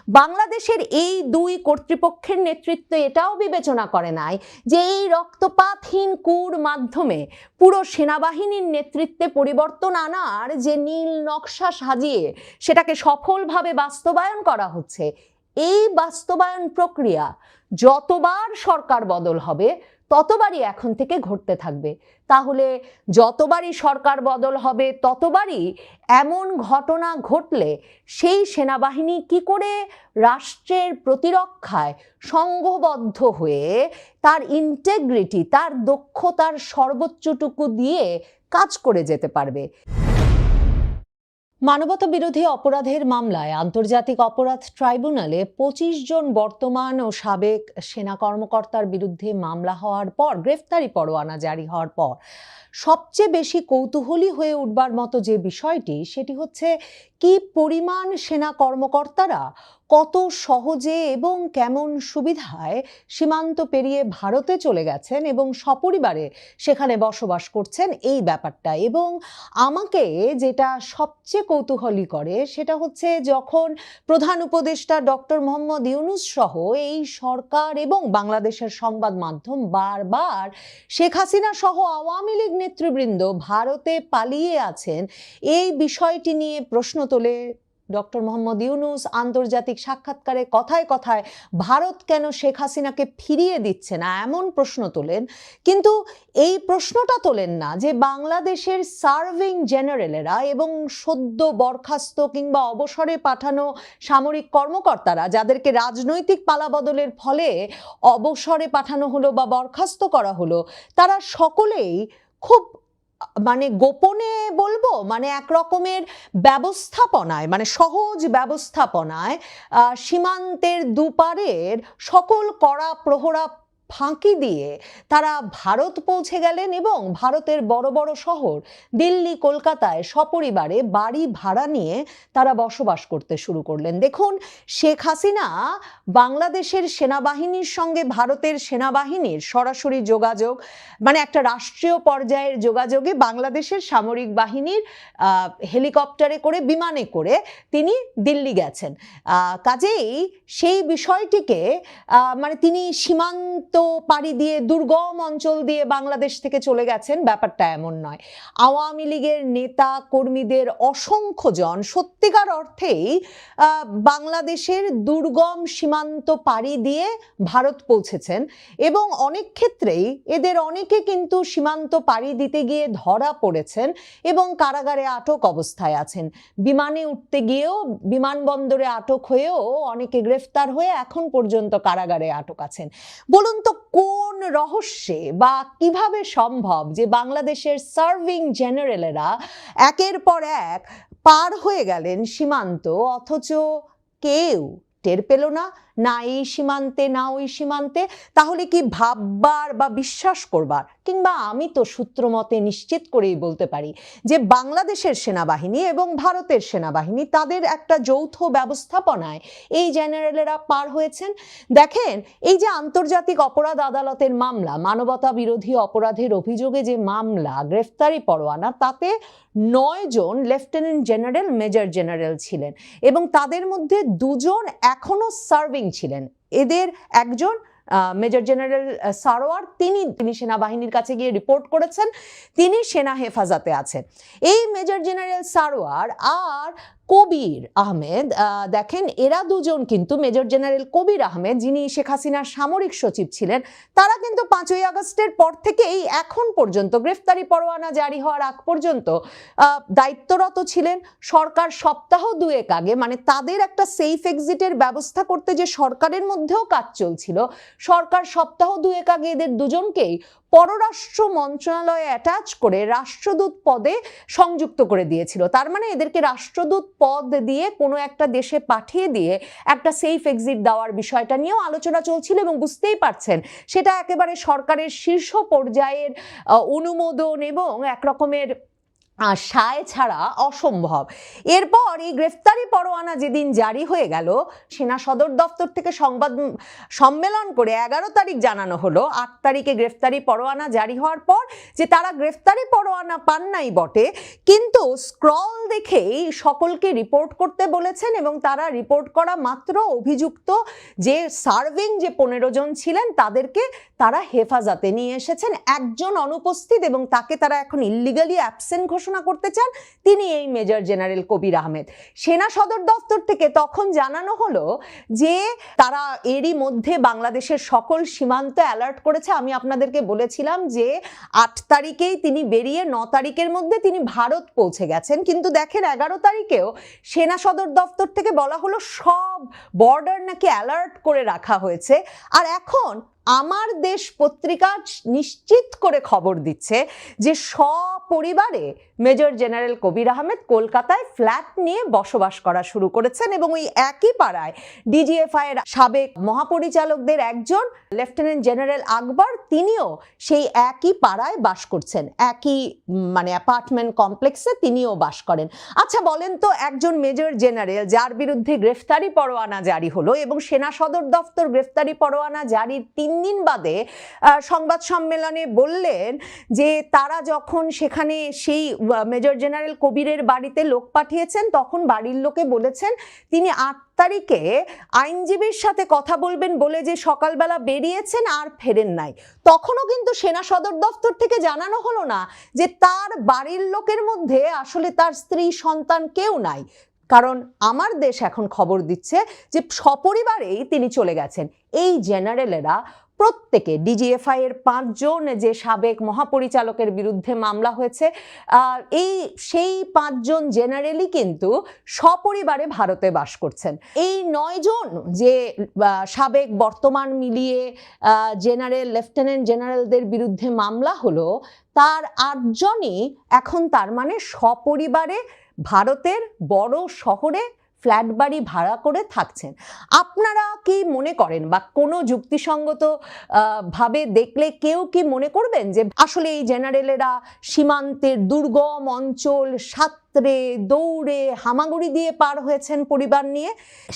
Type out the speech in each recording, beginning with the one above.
বাংলাদেশের এই দুই কর্তৃপক্ষের নেতৃত্ব এটাও বিবেচনা করে নাই যে এই রক্তপাতহীন কুর মাধ্যমে পুরো সেনাবাহিনীর নেতৃত্বে পরিবর্তন আনার যে নীল নকশা সাজিয়ে সেটাকে সফলভাবে বাস্তবায়ন করা হচ্ছে, এই বাস্তবায়ন প্রক্রিয়া যতবার সরকার বদল হবে ততবারই এখন থেকে ঘটতে থাকবে। তাহলে যতবারই সরকার বদল হবে ততবারই এমন ঘটনা ঘটলে সেই সেনাবাহিনী কি করে রাষ্ট্রের প্রতিরক্ষায় সংঘবদ্ধ হয়ে তার ইন্টেগ্রিটি, তার দক্ষতার সর্বোচ্চটুকু দিয়ে কাজ করে যেতে পারবে। মানবতা বিরোধী অপরাধের মামলায় আন্তর্জাতিক অপরাধ ট্রাইব্যুনালে ২৫ জন বর্তমান ও সাবেক সেনা কর্মকর্তার বিরুদ্ধে মামলা হওয়ার পর, গ্রেফতারি পরোয়ানা জারি হওয়ার পর সবচেয়ে বেশি কৌতূহলী হয়ে উঠবার মতো যে বিষয়টি, সেটি হচ্ছে কি পরিমাণ সেনা কর্মকর্তারা কত সহজে এবং কেমন সুবিধায় সীমান্ত পেরিয়ে ভারতে চলে গেছেন এবং সপরিবারে সেখানে বসবাস করছেন, এই ব্যাপারটা। এবং আমাকে যেটা সবচেয়ে কৌতূহলী করে সেটা হচ্ছে যখন প্রধান উপদেষ্টা ডক্টর মোহাম্মদ ইউনূস সহ এই সরকার এবং বাংলাদেশের সংবাদ মাধ্যম বারবার শেখ হাসিনা সহ আওয়ামী লীগ নেতৃবৃন্দ ভারতে পালিয়ে আছেন এই বিষয়টি নিয়ে প্রশ্ন তোলে। ডক্টর মোহাম্মদ ইউনূস আন্তর্জাতিক সাক্ষাৎকারে কথায় কথায় ভারত কেন শেখ হাসিনাকে ফিরিয়ে দিচ্ছে না এমন প্রশ্ন তোলেন, কিন্তু এই প্রশ্নটা তোলেন না যে বাংলাদেশের সার্ভিং জেনারেলেরা এবং সদ্য বরখাস্ত কিংবা অবসরে পাঠানো সামরিক কর্মকর্তারা, যাদেরকে রাজনৈতিক পালাবদলের ফলে অবসরে পাঠানো হলো বা বরখাস্ত করা হলো, তারা সকলেই খুব গোপনে বলবো এক রকমের ব্যবস্থাপনায়, সহজ ব্যবস্থাপনায় সীমান্তের দুপারের সকল কড়া প্রহরা ফাঁকি দিয়ে তারা ভারত পৌঁছে গেলেন এবং ভারতের বড় বড় শহর দিল্লি, কলকাতায় সপরিবারে বাড়ি ভাড়া নিয়ে তারা বসবাস করতে শুরু করলেন। দেখুন, শেখ হাসিনা বাংলাদেশের সেনাবাহিনীর সঙ্গে ভারতের সেনাবাহিনীর সরাসরি যোগাযোগ, একটা রাষ্ট্রীয় পর্যায়ের যোগাযোগে বাংলাদেশের সামরিক বাহিনীর হেলিকপ্টারে করে, বিমানে করে তিনি দিল্লি গেছেন। কাজেই সেই বিষয়টিকে তিনি সীমান্ত পাড়ি দিয়ে দুর্গম অঞ্চল দিয়ে বাংলাদেশ থেকে চলে গেছেন, ব্যাপারটা এমন নয়। আওয়ামী লীগের নেতা কর্মীদের অসংখ্য জন সত্যিকার অর্থেই বাংলাদেশের দুর্গম সীমান্ত পাড়ি দিয়ে ভারত পৌঁছেছেন এবং অনেক ক্ষেত্রেই এদের অনেকে কিন্তু সীমান্ত পাড়ি দিতে গিয়ে ধরা পড়েছেন এবং কারাগারে আটক অবস্থায় আছেন। বিমানে উঠতে গিয়েও, বিমানবন্দরে আটক হয়েও অনেকে গ্রেফতার হয়ে এখন পর্যন্ত কারাগারে আটক আছেন। বলুন তো কোন রহস্যে বা কিভাবে সম্ভব যে বাংলাদেশের সার্ভিং জেনারেলেরা একের পর এক পার হয়ে গেলেন সীমান্ত, অথচ কেউ টের পেল না, না এই সীমান্তে না ওই সীমান্তে? তাহলে কি ভাববার বা বিশ্বাস করবার, কিংবা আমি তো সূত্রমতে নিশ্চিত করেই বলতে পারি যে বাংলাদেশের সেনাবাহিনী এবং ভারতের সেনাবাহিনী তাদের একটা যৌথ ব্যবস্থাপনায় এই জেনারেলেরা পার হয়েছেন। দেখেন, এই যে আন্তর্জাতিক অপরাধ আদালতের মামলা, মানবতা বিরোধী অপরাধের অভিযোগে যে মামলা, গ্রেফতারি পরোয়ানা, তাতে 9 জন লেফটেন্যান্ট জেনারেল, মেজর জেনারেল ছিলেন এবং তাদের মধ্যে 2 জন এখনো সার্ভিং ছিলেন। এদের একজন মেজর জেনারেল সারোয়ার, তিনি সেনাবাহিনীর কাছে গিয়ে রিপোর্ট করেছেন, তিনি সেনা হেফাজতে আছেন। এই মেজর জেনারেল সারোয়ার আর কবির আহমেদ, দেখেন এরা 2 জন কিন্তু, মেজর জেনারেল কবির আহমেদ যিনি শেখ হাসিনার সামরিক সচিব ছিলেন, তারা কিন্তু 5ই আগস্টের পর থেকেই এখন পর্যন্ত, গ্রেফতারি পরোয়ানা জারি হওয়ার আগ পর্যন্ত দায়িত্বরত ছিলেন। সরকার সপ্তাহ 2 আগে, তাদের একটা সেফ এক্সিটের ব্যবস্থা করতে যে সরকারের মধ্যেও কাজ চলছিল, সরকার সপ্তাহ 2 আগে এদের 2 জনকেই পররাষ্ট্র মন্ত্রণালয়ে অ্যাটাচ করে রাষ্ট্রদূত পদে সংযুক্ত করে দিয়েছিল। তার এদেরকে রাষ্ট্রদূত পদ দিয়ে কোনো একটা দেশে পাঠিয়ে দিয়ে একটা সেফ এক্সিট দেওয়ার বিষয়টা নিয়েও আলোচনা চলছিল এবং বুঝতেই পারছেন সেটা একেবারে সরকারের শীর্ষ পর্যায়ের অনুমোদন এবং একরকমের সায় ছাড়া অসম্ভব। এরপর এই গ্রেফতারি পরোয়ানা যেদিন জারি হয়ে গেল, সেনা সদর দপ্তর থেকে সংবাদ সম্মেলন করে 11 তারিখ জানানো হলো 8 তারিখে গ্রেফতারি পরোয়ানা জারি হওয়ার পর যে তারা গ্রেফতারি পরোয়ানা পান নাই বটে, কিন্তু স্ক্রল দেখেই সকলকে রিপোর্ট করতে বলেছেন এবং তারা রিপোর্ট করা মাত্র অভিযুক্ত যে সার্ভিং যে 15 জন ছিলেন তাদেরকে তারা হেফাজতে নিয়ে এসেছেন। একজন অনুপস্থিত এবং তাকে তারা এখন ইল্লিগালি অ্যাবসেন্ট ঘোষণা করতে চান, তিনি এই মেজর জেনারেল কবির আহমেদ। সেনা সদর দপ্তর থেকে তখন জানানো হলো যে তারা এরই মধ্যে বাংলাদেশের সকল সীমান্ত অ্যালার্ট করেছে। আমি আপনাদেরকে বলেছিলাম যে 8 তারিখেই তিনি বেরিয়ে 9 তারিখের মধ্যে তিনি ভারত পৌঁছে গেছেন, কিন্তু দেখেন 11 তারিখেও সেনা সদর দপ্তর থেকে বলা হলো সব বর্ডার নাকি অ্যালার্ট করে রাখা হয়েছে। আর এখন আমার দেশ পত্রিকা নিশ্চিত করে খবর দিচ্ছে যে সপরিবারে মেজর জেনারেল কবির আহমেদ কলকাতায় ফ্ল্যাট নিয়ে বসবাস করা শুরু করেছেন এবং ওই একই পাড়ায় ডিজিএফআই এর সাবেক মহাপরিচালকদের একজন লেফটেন্যান্ট জেনারেল আকবর, তিনিও সেই একই পাড়ায় বাস করছেন, একই মানে অ্যাপার্টমেন্ট কমপ্লেক্সে তিনিও বাস করেন। আচ্ছা বলেন তো, একজন মেজর জেনারেল যার বিরুদ্ধে গ্রেফতারি পরোয়ানা জারি হলো এবং সেনা সদর দপ্তর গ্রেফতারি পরোয়ানা জারির 3 দিন বাদে সংবাদ সম্মেলনে বললেন যে তারা যখন সেখানে সেই মেজর জেনারেল কবিরের বাড়িতে লোক পাঠিয়েছেন তখন বাড়ির লোকে বলেছেন তিনি 8 তারিখে আইনজীবীর সাথে কথা বলবেন বলে যে সকালবেলা বেরিয়েছেন আর ফেরেন নাই। তখনও কিন্তু সেনা সদর দপ্তর থেকে জানানো হলো না যে তার বাড়ির লোকের মধ্যে আসলে তার স্ত্রী সন্তান কেউ নাই, কারণ আমার দেশ এখন খবর দিচ্ছে যে সপরিবারেই তিনি চলে গেছেন। এই জেনারেলেরা প্রত্যেকে ডিজিএফআই এর 5 জন যে সাবেক মহাপরিচালকের বিরুদ্ধে মামলা হয়েছে, সেই 5 জন জেনারেলই কিন্তু সপরিবারে ভারতে বাস করছেন। এই 9 জন যে সাবেক বর্তমান মিলিয়ে জেনারেল লেফটেন্যান্ট জেনারেলদের বিরুদ্ধে মামলা হলো, তার 8 জনই এখন তার মানে সপরিবারে ভারতের বড় শহরে ফ্ল্যাট বাড়ি ভাড়া করে থাকছেন। আপনারা কি মনে করেন বা কোনো যুক্তিসঙ্গত ভাবে দেখলে কেউ কি মনে করবেন যে আসলে এই জেনারেলেরা সীমান্তের দুর্গম অঞ্চল সাঁতরে দৌড়ে হামাগুড়ি দিয়ে পার হয়েছেন পরিবার নিয়ে?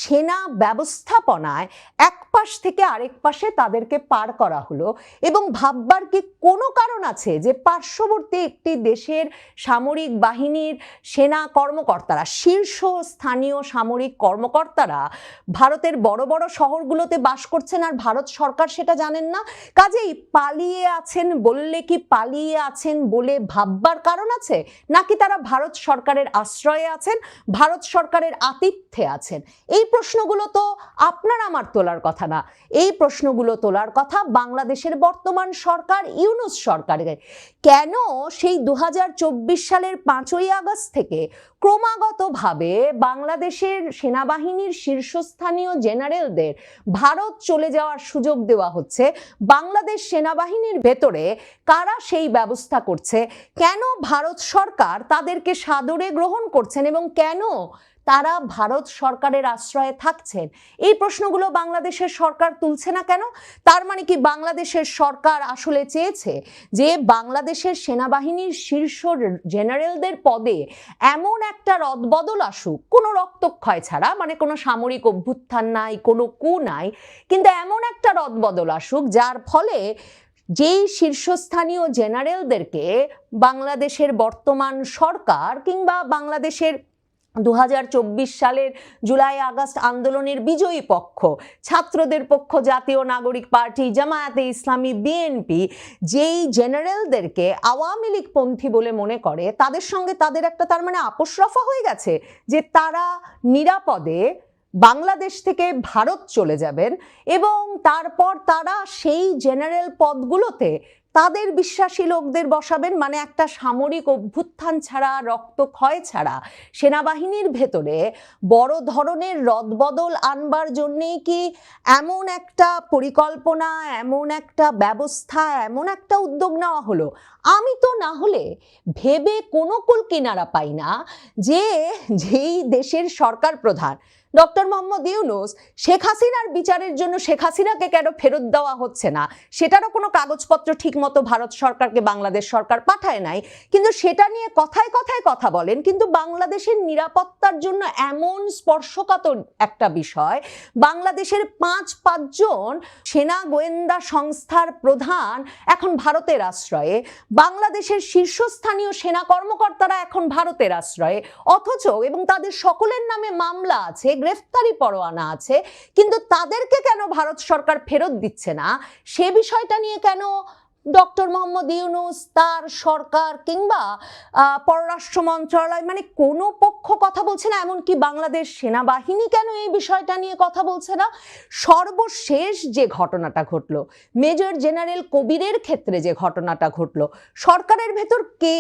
সেনা ব্যবস্থাপনায় এক পাশ থেকে আরেক পাশে তাদেরকে পার করা হলো এবং ভাববার কি কোনো কারণ আছে যে পার্শ্ববর্তী একটি দেশের সামরিক বাহিনীর সেনা কর্মকর্তারা, শীর্ষস্থানীয় সামরিক কর্মকর্তারা ভারতের বড় বড় শহরগুলোতে বাস করছেন আর ভারত সরকার সেটা জানেন না? কাজেই পালিয়ে আছেন বললে কি পালিয়ে আছেন বলে ভাববার কারণ আছে, নাকি তারা ভারত সরকারের আশ্রয়ে আছেন, ভারত সরকারের আতিথ্যে আছেন? এই প্রশ্নগুলো তো আপনার আমার তোলার কথা না, এই প্রশ্নগুলো তোলার কথা বাংলাদেশের বর্তমান সরকার ইউনূস সরকারের। কেন সেই 2024 সালের 5ই আগস্ট থেকে ক্রমাগতভাবে বাংলাদেশের সেনাবাহিনীর শীর্ষস্থানীয় জেনারেলদের ভারত চলে যাওয়ার সুযোগ দেওয়া হচ্ছে? বাংলাদেশ সেনাবাহিনীর ভেতরে কারা সেই ব্যবস্থা করছে? কেন ভারত সরকার তাদেরকে সাদরে গ্রহণ করছেন এবং কেন তারা ভারত সরকারের আশ্রয়ে থাকছেন? এই প্রশ্নগুলো বাংলাদেশের সরকার তুলছে না কেন? তার মানে কি বাংলাদেশের সরকার আসলে চেয়েছে যে বাংলাদেশের সেনাবাহিনীর শীর্ষ জেনারেলদের পদে এমন একটা রদবদল আসুক, কোনো রক্তক্ষয় ছাড়া, মানে কোনো সামরিক অভ্যুত্থান নাই, কোনো কু নাই, কিন্তু এমন একটা রদবদল আসুক যার ফলে যেই শীর্ষস্থানীয় জেনারেলদেরকে বাংলাদেশের বর্তমান সরকার কিংবা বাংলাদেশের 2024 সালের জুলাই আগস্ট আন্দোলনের বিজয়ী পক্ষ, ছাত্রদের পক্ষ জাতীয় নাগরিক পার্টি, জামায়াতে ইসলামী, বিএনপি, যেই জেনারেলদেরকে আওয়ামী লীগ পন্থী বলে মনে করে, তাদের সঙ্গে তাদের একটা তার মানে আপোষ রফা হয়ে গেছে যে তারা নিরাপদে বাংলাদেশ থেকে ভারত চলে যাবেন এবং তারপর তারা সেই জেনারেল পদগুলোতে তাদের বিশ্বাসী লোকদের বসাবেন। মানে একটা সামরিক অভ্যুত্থান ছাড়া, রক্তক্ষয় ছাড়া সেনাবাহিনীর ভেতরে বড় ধরনের রদবদল আনবার জন্যেই কি এমন একটা পরিকল্পনা, এমন একটা ব্যবস্থা, এমন একটা উদ্যোগ নেওয়া হলো? আমি তো না হলে ভেবে কোনো কুল কিনারা পাই না যে যেই দেশের সরকার প্রধান ডক্টর মোহাম্মদ ইউনূস শেখ হাসিনার বিচারের জন্য শেখ হাসিনাকে কেন ফেরত দেওয়া হচ্ছে না সেটারও কোনো কাগজপত্র ঠিক মতো ভারত সরকারকে বাংলাদেশ সরকার পাঠায় নাই, কিন্তু সেটা নিয়ে কথায় কথায় কথা বলেন। কিন্তু বাংলাদেশের নিরাপত্তার জন্য এমন স্পর্শকাতর একটা বিষয়, বাংলাদেশের পাঁচজন সেনা গোয়েন্দা সংস্থার প্রধান এখন ভারতের আশ্রয়ে, বাংলাদেশের শীর্ষস্থানীয় সেনা কর্মকর্তারা এখন ভারতের আশ্রয়ে, অথচ এবং তাদের সকলের নামে মামলা আছে, গ্রেফতারি পরোয়ানা আছে, কিন্তু তাদেরকে কেন ভারত সরকার ফেরত দিচ্ছে না সে বিষয়টা নিয়ে কেন ডক্টর মোহাম্মদ ইউনূস, তার সরকার কিংবা পররাষ্ট্র মন্ত্রণালয় মানে কোনো পক্ষ কথা বলছে না? এমনকি বাংলাদেশ সেনাবাহিনী কেন এই বিষয়টা নিয়ে কথা বলছে না? সর্বশেষ যে ঘটনাটা ঘটলো, মেজর জেনারেল কবিরের ক্ষেত্রে যে ঘটনাটা ঘটলো, সরকারের ভেতর কে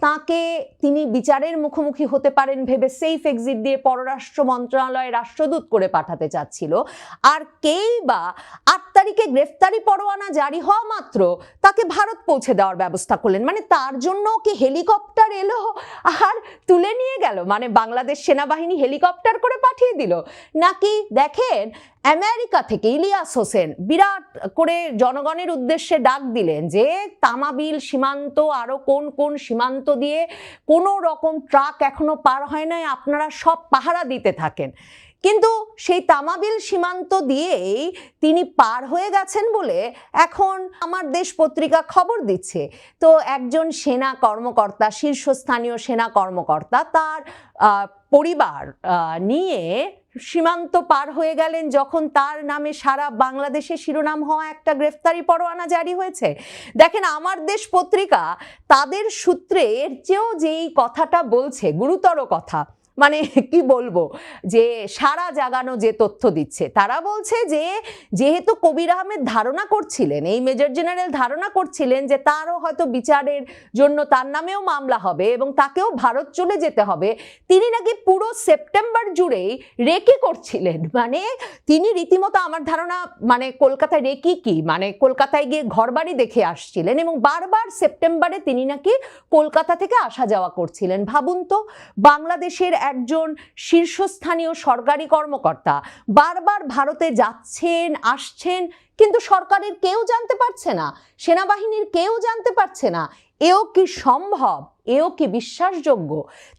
তাকে তিনি বিচারের মুখোমুখি হতে পারেন ভেবে সেফ এক্সিট দিয়ে পররাষ্ট্র মন্ত্রণালয়ে রাষ্ট্রদূত করে পাঠাতে চাচ্ছিল, আর কেই বা 8 তারিখে গ্রেফতারি পরোয়ানা জারি হওয়া মাত্র তাকে ভারত পৌঁছে দেওয়ার ব্যবস্থা করলেন? মানে তার জন্য কি হেলিকপ্টার এলো আর তুলে নিয়ে গেল? মানে বাংলাদেশ সেনাবাহিনী হেলিকপ্টার করে পাঠিয়ে দিল? নাকি দেখেন আমেরিকা থেকে ইলিয়াস হোসেন বিরাট করে জনগণের উদ্দেশ্যে ডাক দিলেন যে তামাবিল সীমান্ত আরো কোন কোন সীমান্ত দিয়ে কোনো রকম ট্রাক এখনো পার হয় নাই, আপনারা সব পাহারা দিতে থাকেন। কিন্তু সেই তামাবিল সীমান্ত দিয়েই তিনি পার হয়ে গেছেন বলে এখন আমার দেশ পত্রিকা খবর দিচ্ছে। তো একজন সেনা কর্মকর্তা, শীর্ষস্থানীয় সেনা কর্মকর্তা, তার পরিবার নিয়ে সীমান্ত পার হয়ে গেলেন যখন তার নামে সারা বাংলাদেশে শিরোনাম হওয়া একটা গ্রেফতারি পরোয়ানা জারি হয়েছে। দেখেন, আমার দেশ পত্রিকা তাদের সূত্রে এর চেয়েও যেই কথাটা বলছে, গুরুতর কথা, মানে কি বলবো, যে সারা জাগানো যে তথ্য দিচ্ছে, তারা বলছে যে যেহেতু কবির আহমেদ ধারণা করছিলেন, এই মেজর জেনারেল ধারণা করছিলেন যে তারও হয়তো বিচারের জন্য তার নামেও মামলা হবে এবং তাকেও ভারত চলে যেতে হবে, তিনি নাকি পুরো সেপ্টেম্বর জুড়েই রেকি করছিলেন। মানে তিনি রীতিমতো, আমার ধারণা, মানে কলকাতায় রেকি কি, মানে কলকাতায় গিয়ে ঘরবাড়ি দেখে আসছিলেন এবং বারবার সেপ্টেম্বরে তিনি নাকি কলকাতা থেকে আসা যাওয়া করছিলেন। ভাবুন তো, বাংলাদেশের একজন শীর্ষস্থানীয় সরকারি কর্মকর্তা বারবার ভারতে যাচ্ছেন আসছেন, কিন্তু সরকারের কেউ জানতে পারছে না, সেনাবাহিনীর কেউ জানতে পারছে না। এও কি সম্ভব? এও কি বিশ্বাসযোগ্য?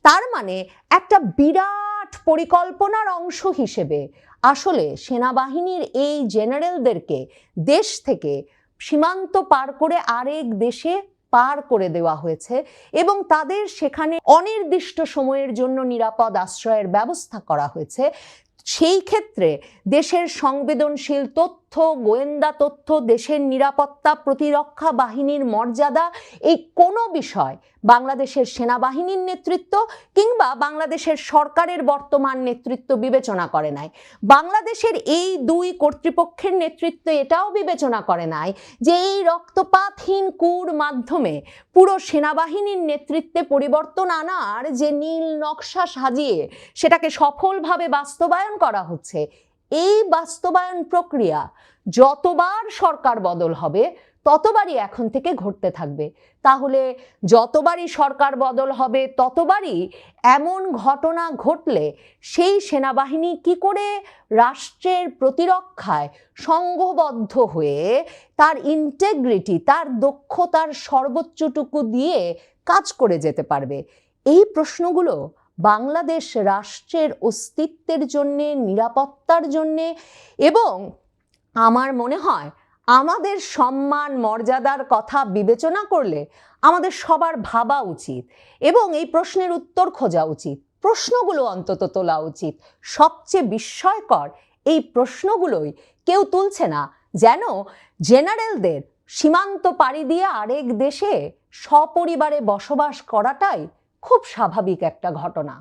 তার মানে একটা বিরাট পরিকল্পনার অংশ হিসেবে আসলে সেনাবাহিনীর এই জেনারেলদেরকে দেশ থেকে সীমান্ত পার করে আরেক দেশে পার করে দেওয়া হয়েছে এবং তাদের সেখানে অনির্দিষ্ট সময়ের জন্য নিরাপদ আশ্রয়ের ব্যবস্থা করা হয়েছে। সেই ক্ষেত্রে দেশের সংবেদনশীল তথ্য, গোয়েন্দা তথ্য, দেশের নিরাপত্তা, প্রতিরক্ষা বাহিনীর মর্যাদা, এই কোনো বিষয় বাংলাদেশের সেনাবাহিনীর নেতৃত্ব কিংবা বাংলাদেশের সরকারের বর্তমান নেতৃত্ব বিবেচনা করে নাই। বাংলাদেশের এই দুই কর্তৃপক্ষের নেতৃত্ব এটাও বিবেচনা করে নাই যে এই রক্তপাতহীন কুর মাধ্যমে পুরো সেনাবাহিনীর নেতৃত্বে পরিবর্তন আনার যে নীল নকশা সাজিয়ে সেটাকে সফলভাবে বাস্তবায়ন করা হচ্ছে, এই বাস্তবায়ন প্রক্রিয়া যতবার সরকার বদল হবে ততবারই এখন থেকে ঘটতে থাকবে। তাহলে যতবারই সরকার বদল হবে ততবারই এমন ঘটনা ঘটলে সেই সেনাবাহিনী কি করে রাষ্ট্রের প্রতিরক্ষায় সংঘবদ্ধ হয়ে তার ইন্টেগ্রিটি, তার দক্ষতার সর্বোচ্চটুকু দিয়ে কাজ করে যেতে পারবে? এই প্রশ্নগুলো বাংলাদেশ রাষ্ট্রের অস্তিত্বের জন্যে, নিরাপত্তার জন্যে এবং আমার মনে হয় আমাদের সম্মান মর্যাদার কথা বিবেচনা করলে আমাদের সবার ভাবা উচিত এবং এই প্রশ্নের উত্তর খোঁজা উচিত, প্রশ্নগুলো অন্তত তোলা উচিত। সবচেয়ে বিস্ময়কর, এই প্রশ্নগুলোই কেউ তুলছে না, যেন জেনারেলদের সীমান্ত পাড়ি দিয়ে আরেক দেশে সপরিবারে বসবাস করাটাই খুব স্বাভাবিক একটা ঘটনা।